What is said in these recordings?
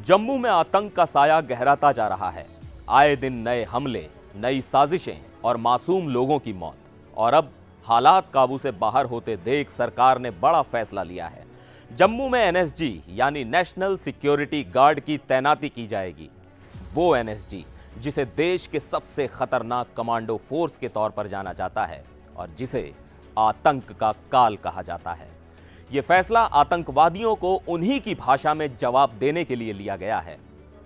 जम्मू में आतंक का साया गहराता जा रहा है। आए दिन नए हमले, नई साजिशें और मासूम लोगों की मौत। और अब हालात काबू से बाहर होते देख सरकार ने बड़ा फैसला लिया है। जम्मू में एनएसजी यानी नेशनल सिक्योरिटी गार्ड की तैनाती की जाएगी। वो एनएसजी जिसे देश के सबसे खतरनाक कमांडो फोर्स के तौर पर जाना जाता है और जिसे आतंक का काल कहा जाता है। यह फैसला आतंकवादियों को उन्हीं की भाषा में जवाब देने के लिए लिया गया है।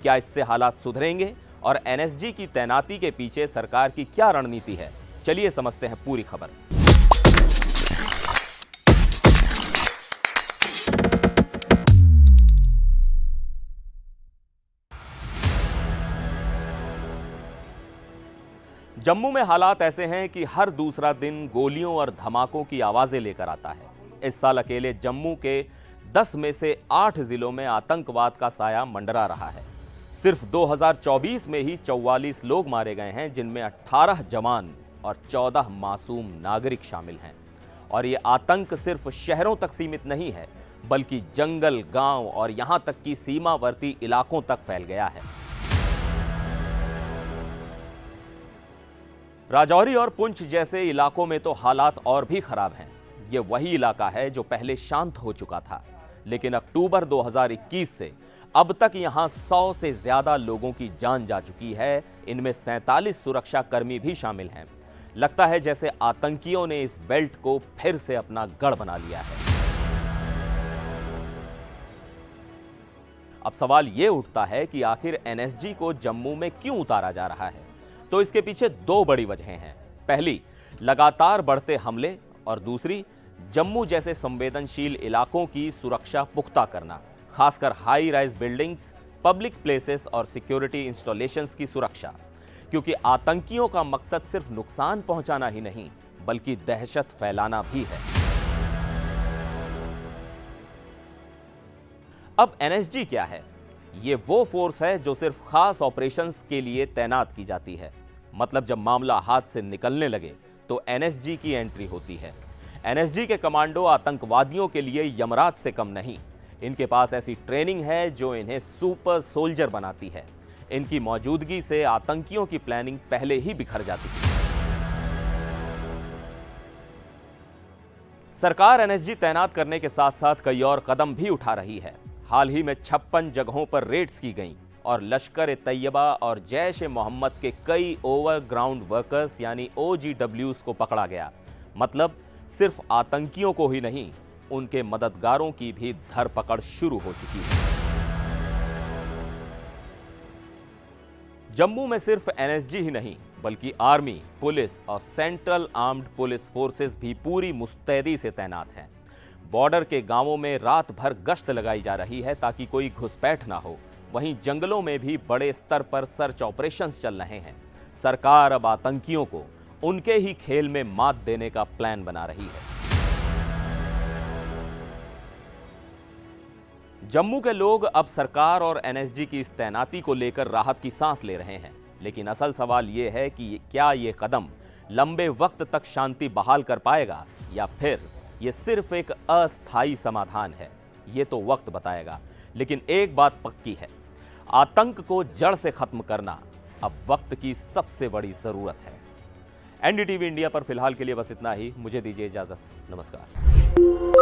क्या इससे हालात सुधरेंगे और एनएसजी की तैनाती के पीछे सरकार की क्या रणनीति है? चलिए समझते हैं पूरी खबर। जम्मू में हालात ऐसे हैं कि हर दूसरा दिन गोलियों और धमाकों की आवाजें लेकर आता है। इस साल अकेले जम्मू के 10 में से 8 जिलों में आतंकवाद का साया मंडरा रहा है। सिर्फ 2024 में ही 44 लोग मारे गए हैं, जिनमें 18 जवान और 14 मासूम नागरिक शामिल हैं। और ये आतंक सिर्फ शहरों तक सीमित नहीं है, बल्कि जंगल, गांव और यहां तक कि सीमावर्ती इलाकों तक फैल गया है। राजौरी और पुंछ जैसे इलाकों में तो हालात और भी खराब हैं। ये वही इलाका है जो पहले शांत हो चुका था, लेकिन अक्टूबर 2021 से अब तक यहां 100 से ज्यादा लोगों की जान जा चुकी है। इनमें 47 सुरक्षा कर्मी भी शामिल हैं। लगता है जैसे आतंकियों ने इस बेल्ट को फिर से अपना गढ़ बना लिया है। अब सवाल यह उठता है कि आखिर एनएसजी को जम्मू में क्यों उतारा जा रहा है? तो इसके पीछे दो बड़ी वजहें हैं। पहली, लगातार बढ़ते हमले, और दूसरी, जम्मू जैसे संवेदनशील इलाकों की सुरक्षा पुख्ता करना, खासकर high rise buildings, public places और सिक्योरिटी इंस्टॉलेशंस की सुरक्षा। क्योंकि आतंकियों का मकसद सिर्फ नुकसान पहुंचाना ही नहीं, बल्कि दहशत फैलाना भी है। अब एनएसजी क्या है? ये वो फोर्स है जो सिर्फ खास ऑपरेशंस के लिए तैनात की जाती है। मतलब जब मामला हाथ से निकलने लगे तो एनएसजी की एंट्री होती है। एनएसजी के कमांडो आतंकवादियों के लिए यमराज से कम नहीं। इनके पास ऐसी ट्रेनिंग है जो इन्हें सुपर सोल्जर बनाती है। इनकी मौजूदगी से आतंकियों की प्लानिंग पहले ही बिखर जाती है। सरकार एनएसजी तैनात करने के साथ साथ कई और कदम भी उठा रही है। हाल ही में 56 जगहों पर रेड्स की गईं और लश्कर-ए-तैयबा और जैश-ए-मोहम्मद के कई ओवरग्राउंड वर्कर्स यानी OGWs को पकड़ा गया। मतलब सिर्फ आतंकियों को ही नहीं, उनके मददगारों की भी धरपकड़ शुरू हो चुकी है। जम्मू में सिर्फ एनएसजी ही नहीं, बल्कि आर्मी, पुलिस और सेंट्रल आर्म्ड पुलिस फोर्सेस भी पूरी मुस्तैदी से तैनात हैं। बॉर्डर के गांवों में रात भर गश्त लगाई जा रही है ताकि कोई घुसपैठ ना हो। वहीं जंगलों में भी बड़े स्तर पर सर्च ऑपरेशंस चल रहे हैं। सरकार अब आतंकियों को उनके ही खेल में मात देने का प्लान बना रही है। जम्मू के लोग अब सरकार और एनएसजी की इस तैनाती को लेकर राहत की सांस ले रहे हैं। लेकिन असल सवाल यह है कि क्या यह कदम लंबे वक्त तक शांति बहाल कर पाएगा या फिर यह सिर्फ एक अस्थायी समाधान है? यह तो वक्त बताएगा। लेकिन एक बात पक्की है, आतंक को जड़ से खत्म करना अब वक्त की सबसे बड़ी जरूरत है। एनडीटीवी इंडिया पर फिलहाल के लिए बस इतना ही। मुझे दीजिए इजाजत। नमस्कार।